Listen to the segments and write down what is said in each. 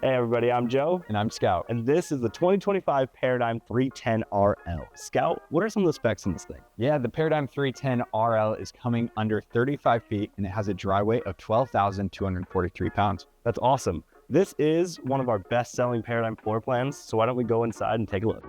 Hey everybody, I'm Joe, And I'm Scout. and this is the 2025 Paradigm 310RL. Scout, what are some of the specs in this thing? Yeah, the Paradigm 310 RL is coming under 35 feet and it has a dry weight of 12,243 pounds. That's awesome. This is one of our best-selling Paradigm floor plans, so why don't we go inside and take a look.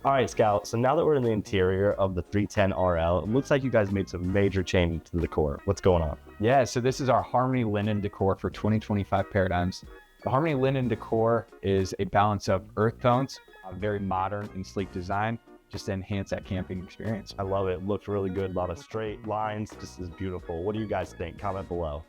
All right, Scout, so now that we're in the interior of the 310RL, it looks like you guys made some major changes to the decor. What's going on? Yeah, so this is our Harmony Linen decor for 2025 Paradigms. The Harmony Linen decor is a balance of earth tones, a very modern and sleek design, just to enhance that camping experience. I love it. It looks really good. A lot of straight lines, just is beautiful. What do you guys think? Comment below.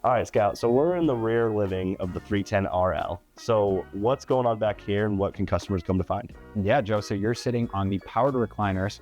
All right, Scout, so we're in the rear living of the 310RL. So what's going on back here and what can customers come to find? Yeah, Joe, so you're sitting on the powered recliners.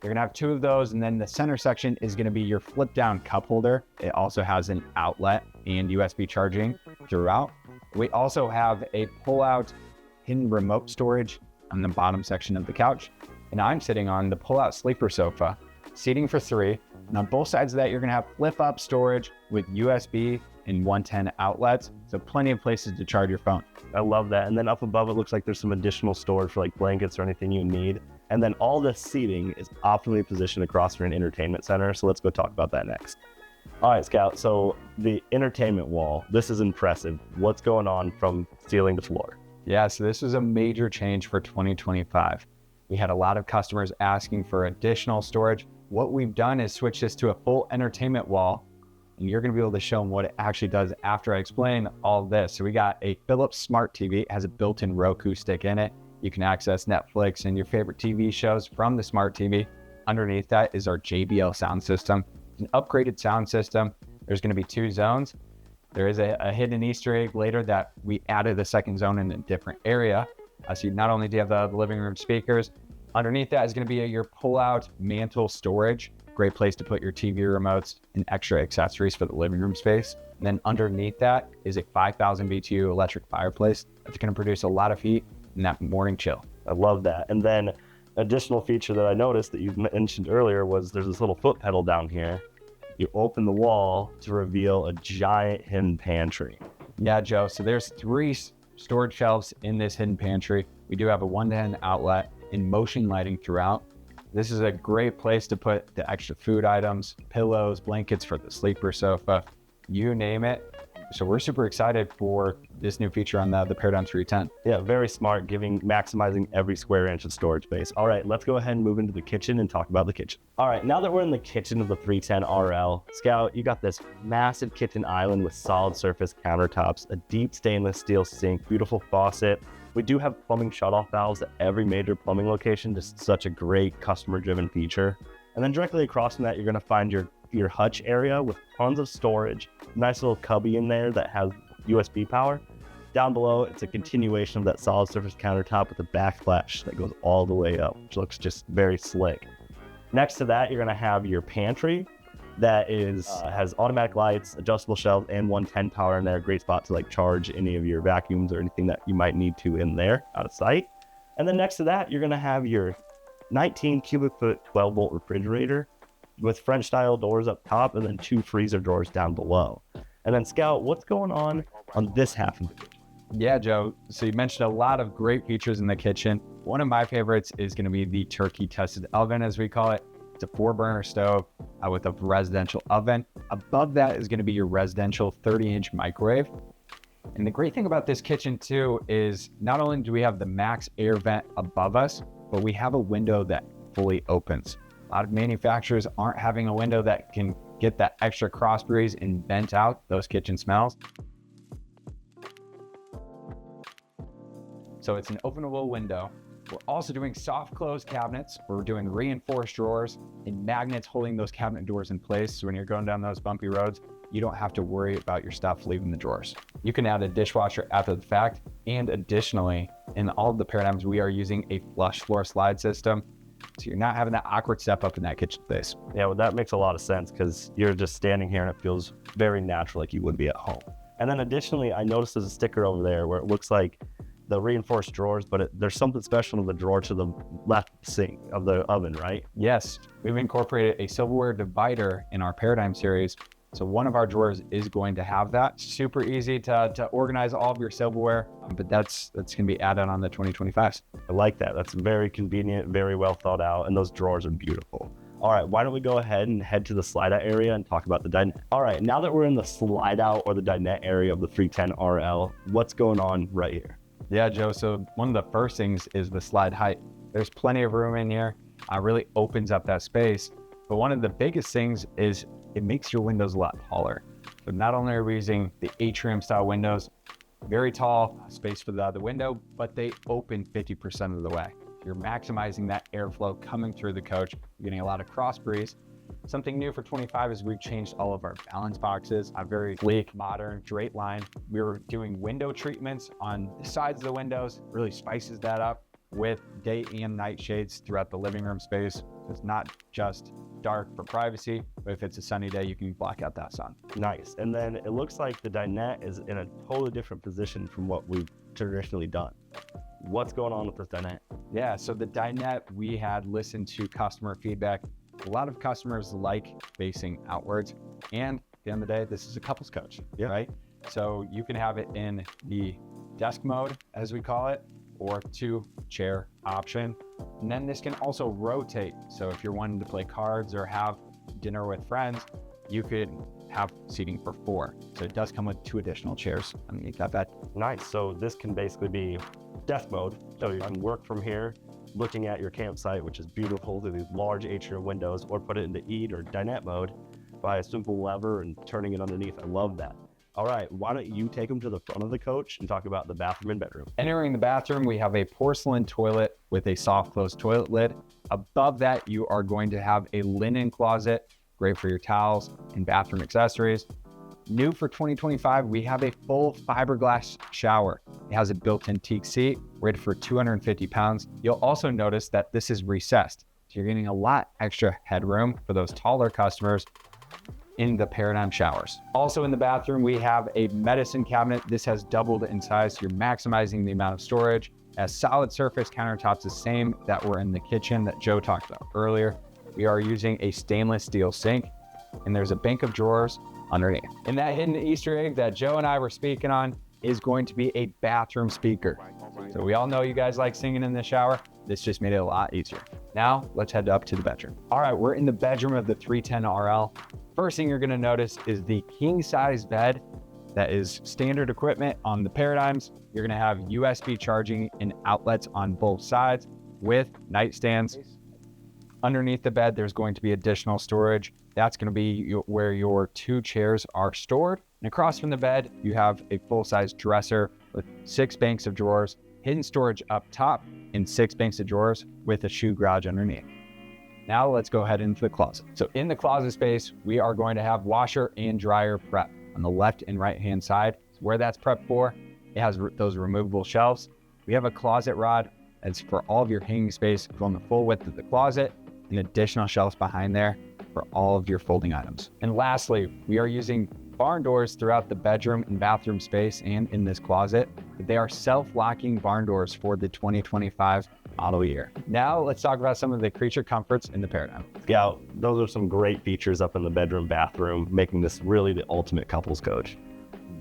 You're gonna have two of those, and then the center section is gonna be your flip down cup holder. It also has an outlet and USB charging throughout. We also have a pull-out hidden remote storage on the bottom section of the couch. And I'm sitting on the pull-out sleeper sofa, seating for three. And on both sides of that, you're gonna have flip-up storage with USB and 110 outlets. So plenty of places to charge your phone. I love that. And then up above, it looks like there's some additional storage for like blankets or anything you need. And then all this seating is optimally positioned across for an entertainment center. So let's go talk about that next. All right, Scout, so the entertainment wall, this is impressive. What's going on from ceiling to floor? Yeah, so this was a major change for 2025. We had a lot of customers asking for additional storage. What we've done is switch this to a full entertainment wall, and you're gonna be able to show them what it actually does after I explain all this. So we got a Philips Smart TV. It has a built-in Roku stick in it. You can access Netflix and your favorite TV shows from the Smart TV. Underneath that is our JBL sound system. It's an upgraded sound system. There's gonna be two zones. There is a hidden Easter egg later that we added a second zone in a different area. So not only do you have the living room speakers, underneath that is going to be your pull-out mantle storage. Great place to put your TV remotes and extra accessories for the living room space. And then underneath that is a 5,000 BTU electric fireplace that's going to produce a lot of heat in that morning chill. I love that. And then additional feature that I noticed that you mentioned earlier was there's this little foot pedal down here. You open the wall to reveal a giant hidden pantry. Yeah, Joe. So there's three storage shelves in this hidden pantry. We do have a 110 outlet and motion lighting throughout. This is a great place to put the extra food items, pillows, blankets for the sleeper sofa, you name it. So we're super excited for this new feature on the Paradigm 310. Yeah, very smart, maximizing every square inch of storage space. All right, let's go ahead and move into the kitchen and talk about the kitchen. All right, now that we're in the kitchen of the 310RL, Scout, you got this massive kitchen island with solid surface countertops, a deep stainless steel sink, beautiful faucet. We do have plumbing shutoff valves at every major plumbing location, just such a great customer-driven feature. And then directly across from that, you're gonna find your hutch area with tons of storage, nice little cubby in there that has USB power. Down below, it's a continuation of that solid surface countertop with a backsplash that goes all the way up, which looks just very slick. Next to that, you're gonna have your pantry that has automatic lights, adjustable shelves, and 110 power in there. Great spot to like charge any of your vacuums or anything that you might need to in there out of sight. And then next to that, you're gonna have your 19 cubic foot 12 volt refrigerator with French style doors up top and then two freezer drawers down below. And then Scout, what's going on this half of the kitchen? Yeah, Joe. So you mentioned a lot of great features in the kitchen. One of my favorites is going to be the turkey tested oven, as we call it. It's a 4-burner stove with a residential oven. Above that is going to be your residential 30-inch microwave. And the great thing about this kitchen too is not only do we have the max air vent above us, but we have a window that fully opens. A lot of manufacturers aren't having a window that can get that extra cross breeze and vent out those kitchen smells. So it's an openable window. We're also doing soft close cabinets. We're doing reinforced drawers and magnets holding those cabinet doors in place. So when you're going down those bumpy roads, you don't have to worry about your stuff leaving the drawers. You can add a dishwasher after the fact. And additionally, in all of the paradigms, we are using a flush floor slide system. So you're not having that awkward step up in that kitchen space. Yeah, well, that makes a lot of sense because you're just standing here and it feels very natural like you would be at home. And then additionally, I noticed there's a sticker over there where it looks like the reinforced drawers, but there's something special in the drawer to the left sink of the oven, right? Yes, we've incorporated a silverware divider in our Paradigm series. So one of our drawers is going to have that. Super easy to organize all of your silverware, but that's gonna be added on the 2025s. I like that. That's very convenient, very well thought out, and those drawers are beautiful. All right, why don't we go ahead and head to the slide out area and talk about the dinette. All right, now that we're in the slide out or the dinette area of the 310 RL, what's going on right here? Yeah, Joe, so one of the first things is the slide height. There's plenty of room in here, really opens up that space. But one of the biggest things is it makes your windows a lot taller. So not only are we using the atrium style windows, very tall space for the window, but they open 50% of the way. You're maximizing that airflow coming through the coach. You're getting a lot of cross breeze. Something new for 25 is we've changed all of our balance boxes, a very sleek, modern, straight line. We were doing window treatments on the sides of the windows, really spices that up with day and night shades throughout the living room space. So it's not just dark for privacy, but if it's a sunny day, you can block out that sun. Nice. And then it looks like the dinette is in a totally different position from what we've traditionally done. What's going on with this dinette? Yeah, so the dinette, we had listened to customer feedback. A lot of customers like facing outwards, and at the end of the day, this is a couples coach, right? So you can have it in the desk mode, as we call it, or 2-chair option. And then this can also rotate. So if you're wanting to play cards or have dinner with friends, you could have seating for 4. So it does come with 2 additional chairs underneath that bed. Nice. So this can basically be desk mode. So you can work from here, looking at your campsite, which is beautiful through these large atrium windows, or put it into eat or dinette mode by a simple lever and turning it underneath. I love that. All right, why don't you take them to the front of the coach and talk about the bathroom and bedroom. Entering the bathroom, we have a porcelain toilet with a soft close toilet lid. Above that, you are going to have a linen closet, great for your towels and bathroom accessories. New for 2025, we have a full fiberglass shower. It has a built-in teak seat, rated for 250 pounds. You'll also notice that this is recessed. So you're getting a lot extra headroom for those taller customers in the Paradigm showers. Also in the bathroom, we have a medicine cabinet. This has doubled in size. You're maximizing the amount of storage. As solid surface countertops, the same that were in the kitchen that Joe talked about earlier. We are using a stainless steel sink, and there's a bank of drawers underneath. And that hidden Easter egg that Joe and I were speaking on is going to be a bathroom speaker. So we all know you guys like singing in the shower. This just made it a lot easier. Now let's head up to the bedroom. All right, we're in the bedroom of the 310 RL. First thing you're gonna notice is the king size bed that is standard equipment on the Paradigms. You're gonna have USB charging and outlets on both sides with nightstands. Underneath the bed, there's going to be additional storage. That's gonna be where your 2 chairs are stored. And across from the bed, you have a full-size dresser with 6 banks of drawers, hidden storage up top, and 6 banks of drawers with a shoe garage underneath. Now let's go ahead into the closet. So in the closet space, we are going to have washer and dryer prep on the left and right-hand side. So where that's prepped for, it has those removable shelves. We have a closet rod that's for all of your hanging space going the full width of the closet, and additional shelves behind there for all of your folding items. And lastly, we are using barn doors throughout the bedroom and bathroom space and in this closet. They are self-locking barn doors for the 2025 model year. Now let's talk about some of the creature comforts in the Paradigm. Scout, those are some great features up in the bedroom, bathroom, making this really the ultimate couples coach.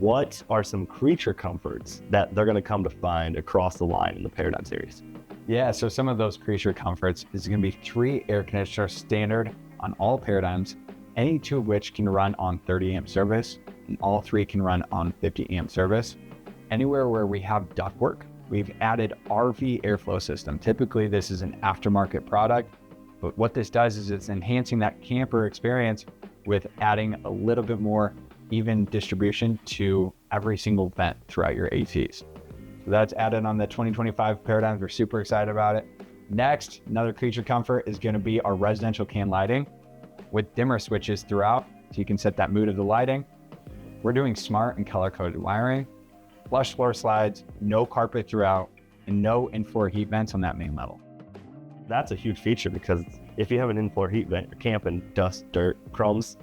What are some creature comforts that they're gonna come to find across the line in the Paradigm series? Yeah, so some of those creature comforts is gonna be 3 air conditioners standard on all Paradigms, any 2 of which can run on 30 amp service, and all 3 can run on 50 amp service. Anywhere where we have ductwork, we've added RV airflow system. Typically, this is an aftermarket product, but what this does is it's enhancing that camper experience with adding a little bit more even distribution to every single vent throughout your ACs. So that's added on the 2025 Paradigms. We're super excited about it. Next, another creature comfort is gonna be our residential can lighting with dimmer switches throughout, so you can set that mood of the lighting. We're doing smart and color-coded wiring, flush floor slides, no carpet throughout, and no in-floor heat vents on that main level. That's a huge feature because if you have an in-floor heat vent, you're camping, dust, dirt, crumbs,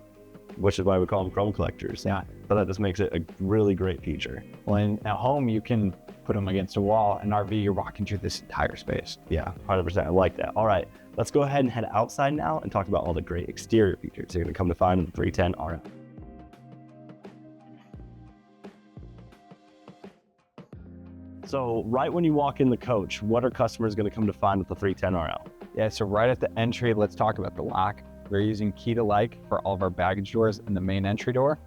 which is why we call them crumb collectors. Yeah. But that just makes it a really great feature. When at home, you can put them against a wall. In RV, you're walking through this entire space. Yeah, 100%. I like that. All right, let's go ahead and head outside now and talk about all the great exterior features you're going to come to find in the 310 RL. So right when you walk in the coach, what are customers going to come to find with the 310 RL? Yeah, so right at the entry, let's talk about the lock. We're using key to like for all of our baggage doors in the main entry door.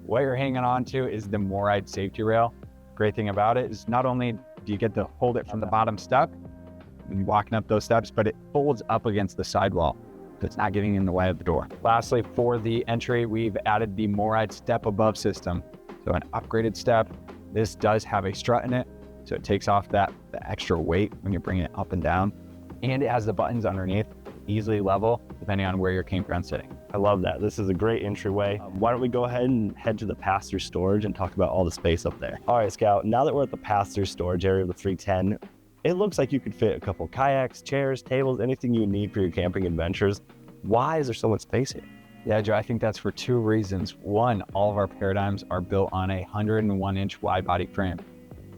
What you're hanging on to is the Moride safety rail. Great thing about it is not only do you get to hold it from the bottom step when you're walking up those steps, but it folds up against the sidewall. So it's not getting in the way of the door. Lastly, for the entry, we've added the Moride step above system. So an upgraded step. This does have a strut in it, so it takes off the extra weight when you're bringing it up and down. And it has the buttons underneath, easily level depending on where your campground's sitting. I love that. This is a great entryway. Why don't we go ahead and head to the pass-through storage and talk about all the space up there. All right, Scout, now that we're at the pass-through storage area of the 310, it looks like you could fit a couple kayaks, chairs, tables, anything you need for your camping adventures. Why is there so much space here? Yeah, Joe, I think that's for two reasons. One, all of our Paradigms are built on a 101-inch wide body frame.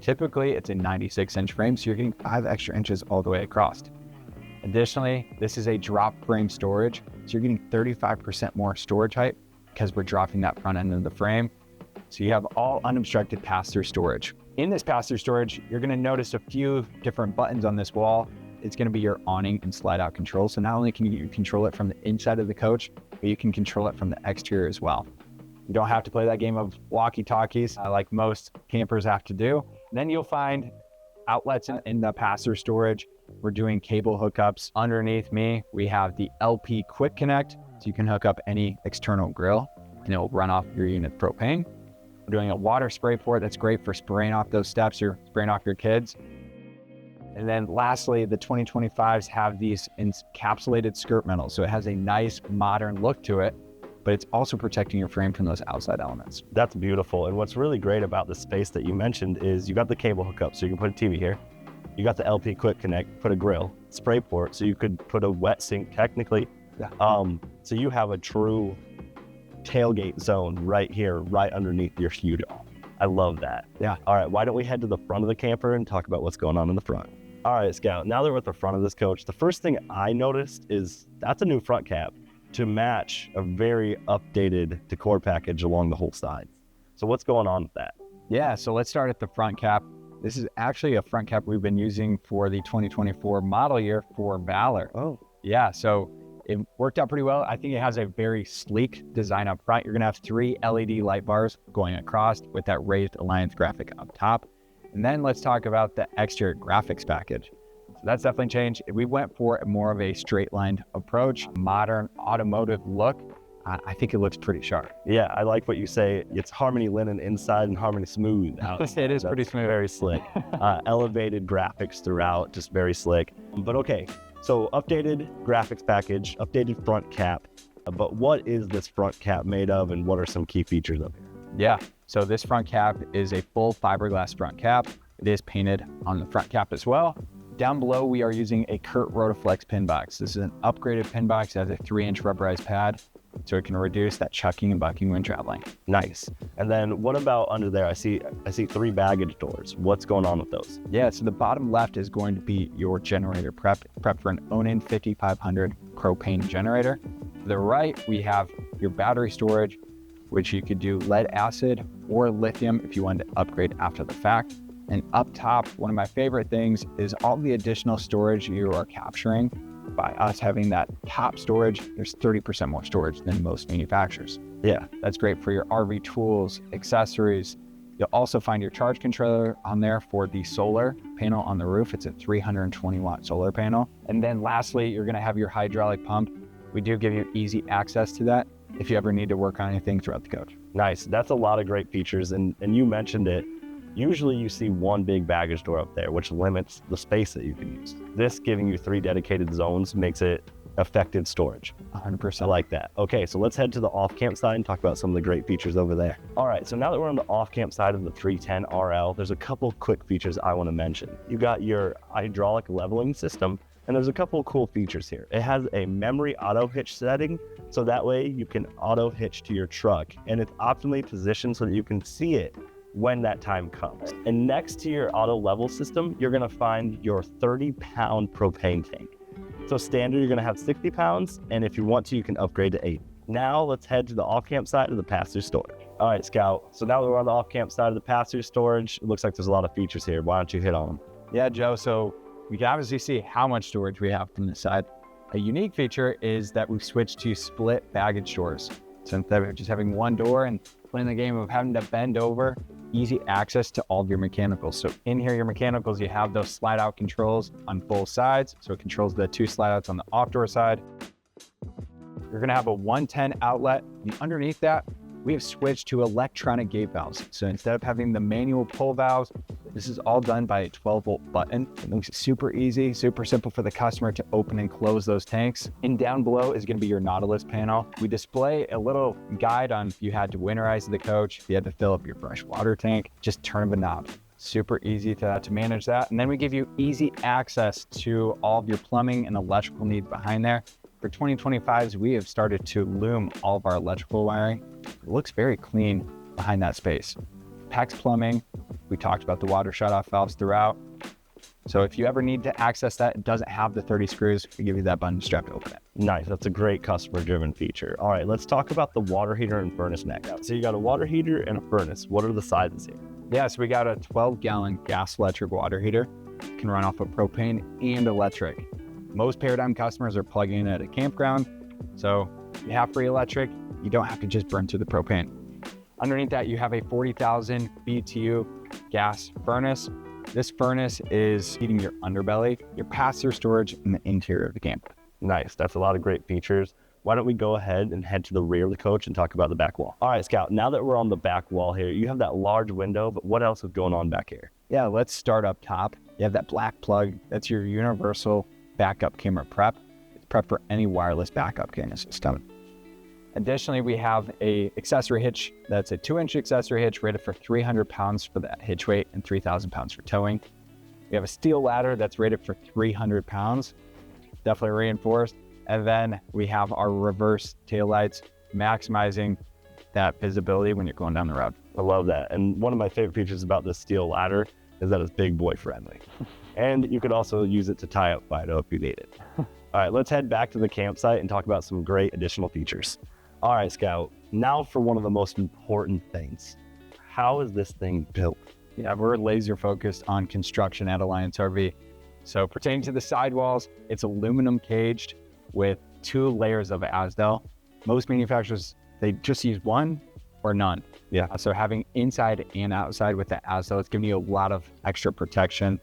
Typically, it's a 96-inch frame, so you're getting 5 extra inches all the way across. Additionally, this is a drop frame storage, so you're getting 35% more storage height because we're dropping that front end of the frame. So you have all unobstructed pass-through storage. In this pass-through storage, you're gonna notice a few different buttons on this wall. It's gonna be your awning and slide-out control. So not only can you control it from the inside of the coach, but you can control it from the exterior as well. You don't have to play that game of walkie-talkies like most campers have to do. Then you'll find outlets in the pass-through storage. We're doing cable hookups. Underneath me, we have the LP Quick Connect, so you can hook up any external grill and it'll run off your unit propane. We're doing a water spray port that's great for spraying off those steps or spraying off your kids. And then lastly, the 2025s have these encapsulated skirt metals. So it has a nice modern look to it, but it's also protecting your frame from those outside elements. That's beautiful. And what's really great about the space that you mentioned is you got the cable hookup, so you can put a TV here. You got the LP Quick Connect, put a grill, spray port, so you could put a wet sink technically. Yeah. So you have a true tailgate zone right here, right underneath your huge awning. I love that. Yeah. All right, why don't we head to the front of the camper and talk about what's going on in the front? All right, Scout, now that we're at the front of this coach, the first thing I noticed is that's a new front cap to match a very updated decor package along the whole sides. So what's going on with that? Yeah, so let's start at the front cap. This is actually a front cap we've been using for the 2024 model year for Valor. Oh. Yeah, so it worked out pretty well. I think it has a very sleek design up front. You're gonna have 3 LED light bars going across with that raised Alliance graphic up top. And then let's talk about the exterior graphics package. So that's definitely changed. We went for more of a straight lined approach, modern automotive look. I think it looks pretty sharp. Yeah, I like what you say. It's Harmony linen inside and Harmony smooth outside. It is pretty smooth. Very slick. Elevated graphics throughout, just very slick. But okay, so updated graphics package, updated front cap. But what is this front cap made of and what are some key features of it? Yeah, so this front cap is a full fiberglass front cap. It is painted on the front cap as well. Down below, we are using a Kurt Rotaflex pin box. This is an upgraded pin box that has a 3-inch rubberized pad, so it can reduce that chucking and bucking when traveling. Nice. And then what about under there? I see 3 baggage doors. What's going on with those? Yeah, so the bottom left is going to be your generator prep for an Onan 5500 propane generator. To the right, we have your battery storage, which you could do lead acid or lithium if you wanted to upgrade after the fact. And up top, one of my favorite things is all the additional storage you are capturing. By us having that top storage, there's 30% more storage than most manufacturers. Yeah, that's great for your RV tools, accessories. You'll also find your charge controller on there for the solar panel on the roof. It's a 320 watt solar panel. And then lastly, you're gonna have your hydraulic pump. We do give you easy access to that if you ever need to work on anything throughout the coach. Nice. That's a lot of great features. And you mentioned it. Usually you see one big baggage door up there, which limits the space that you can use. This giving you 3 dedicated zones makes it effective storage. 100%. I like that. Okay, so let's head to the off-camp side and talk about some of the great features over there. All right, so now that we're on the off-camp side of the 310 RL, there's a couple quick features I want to mention. You got your hydraulic leveling system, and there's a couple of cool features here. It has a memory auto hitch setting, so that way you can auto hitch to your truck, and it's optimally positioned so that you can see it when that time comes. And next to your auto level system, you're gonna find your 30-pound propane tank. So standard, you're gonna have 60 pounds, and if you want to, you can upgrade to 80. Now let's head to the off-camp side of the pass-through storage. All right, Scout, so now that we're on the off-camp side of the pass-through storage, it looks like there's a lot of features here. Why don't you hit on them? Yeah, Joe, so we can obviously see how much storage we have from this side. A unique feature is that we've switched to split baggage doors. So instead of just having one door and playing the game of having to bend over, easy access to all of your mechanicals. So in here, your mechanicals, you have those slide out controls on both sides. So it controls the 2 slide outs on the off door side. You're gonna have a 110 outlet. And underneath that, we have switched to electronic gate valves. So instead of having the manual pull valves, this is all done by a 12-volt button. It makes it super easy, super simple for the customer to open and close those tanks. And down below is gonna be your Nautilus panel. We display a little guide on if you had to winterize the coach, if you had to fill up your fresh water tank, just turn of a knob. Super easy to manage that. And then we give you easy access to all of your plumbing and electrical needs behind there. For 2025s, we have started to loom all of our electrical wiring. It looks very clean behind that space. PEX plumbing, we talked about the water shutoff valves throughout. So if you ever need to access that, it doesn't have the 30 screws, we give you that button strap to open it. Nice, that's a great customer-driven feature. All right, let's talk about the water heater and furnace next. So you got a water heater and a furnace. What are the sizes here? Yeah, so we got a 12-gallon gas electric water heater. It can run off of propane and electric. Most Paradigm customers are plugging in at a campground. So if you have free electric, you don't have to just burn through the propane. Underneath that, you have a 40,000 BTU gas furnace. This furnace is heating your underbelly, your pass-through storage, and the interior of the camper. Nice, that's a lot of great features. Why don't we go ahead and head to the rear of the coach and talk about the back wall? All right, Scout, now that we're on the back wall here, you have that large window, but what else is going on back here? Yeah, let's start up top. You have that black plug. That's your universal backup camera prep. It's prep for any wireless backup camera system. Additionally, we have a accessory hitch. That's a 2-inch accessory hitch rated for 300 pounds for that hitch weight and 3,000 pounds for towing. We have a steel ladder that's rated for 300 pounds, definitely reinforced. And then we have our reverse taillights, maximizing that visibility when you're going down the road. I love that. And one of my favorite features about this steel ladder is that it's big boy friendly. And you could also use it to tie up Fido if you need it. All right, let's head back to the campsite and talk about some great additional features. All right, Scout, now for one of the most important things. How is this thing built? Yeah, we're laser focused on construction at Alliance RV. So pertaining to the sidewalls, it's aluminum caged with 2 layers of Asdel. Most manufacturers, they just use one or none. Yeah. So having inside and outside with the Asdel, it's giving you a lot of extra protection.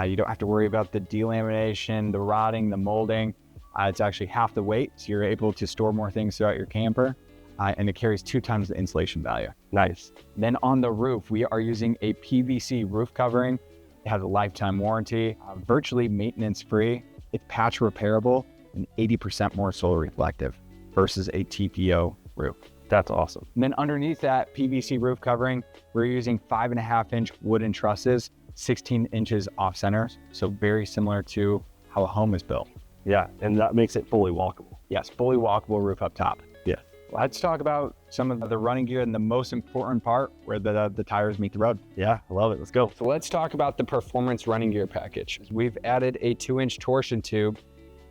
You don't have to worry about the delamination, the rotting, the molding. It's actually half the weight, so you're able to store more things throughout your camper, and it carries 2 times the insulation value. Nice. Then on the roof, we are using a PVC roof covering. It has a lifetime warranty, virtually maintenance-free. It's patch repairable and 80% more solar reflective versus a TPO roof. That's awesome. And then underneath that PVC roof covering, we're using 5.5-inch wooden trusses, 16 inches off center. So very similar to how a home is built. Yeah, and that makes it fully walkable. Yes, fully walkable roof up top. Yeah. Let's talk about some of the running gear and the most important part where the tires meet the road. Yeah, I love it. Let's go. So let's talk about the performance running gear package. We've added a 2-inch torsion tube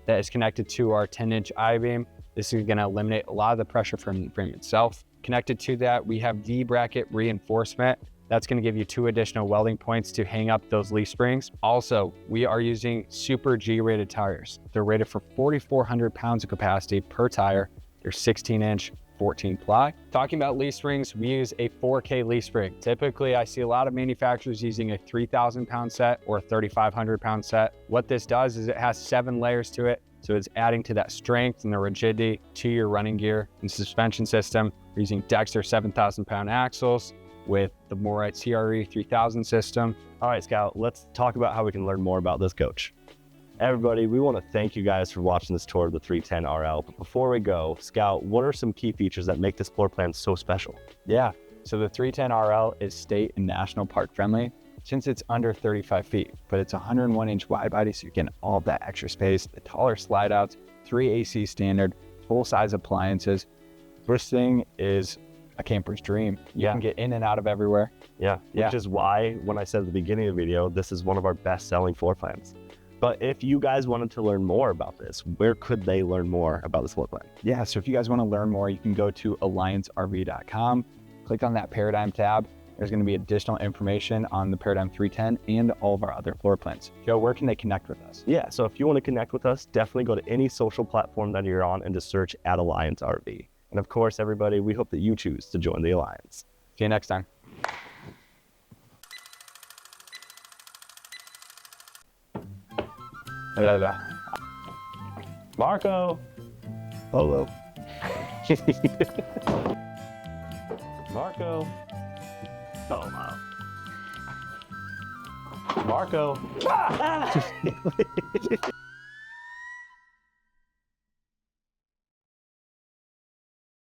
that is connected to our 10-inch I-beam. This is gonna eliminate a lot of the pressure from the frame itself. Connected to that, we have V-bracket reinforcement. That's gonna give you 2 additional welding points to hang up those leaf springs. Also, we are using Super G-rated tires. They're rated for 4,400 pounds of capacity per tire. They're 16-inch, 14 ply. Talking about leaf springs, we use a 4K leaf spring. Typically, I see a lot of manufacturers using a 3,000 pound set or a 3,500 pound set. What this does is it has 7 layers to it. So it's adding to that strength and the rigidity to your running gear and suspension system. We're using Dexter 7,000 pound axles with the Morite CRE 3000 system. All right, Scout, let's talk about how we can learn more about this coach. Everybody, we want to thank you guys for watching this tour of the 310 RL. But before we go, Scout, what are some key features that make this floor plan so special? Yeah, so the 310 RL is state and national park friendly since it's under 35 feet, but it's 101-inch wide body, so you're getting all that extra space, the taller slide outs, 3 AC standard, full size appliances. This thing is a camper's dream. You can get in and out of everywhere. Yeah, which is why when I said at the beginning of the video, this is one of our best selling floor plans. But if you guys wanted to learn more about this, where could they learn more about this floor plan? Yeah, so if you guys want to learn more, you can go to alliancerv.com, click on that Paradigm tab. There's going to be additional information on the Paradigm 310 and all of our other floor plans. Joe, where can they connect with us? Yeah, so if you want to connect with us, definitely go to any social platform that you're on and just search at Alliance RV. And of course, everybody, we hope that you choose to join the Alliance. See you next time. Marco. Hello. Marco. Oh, wow. Marco.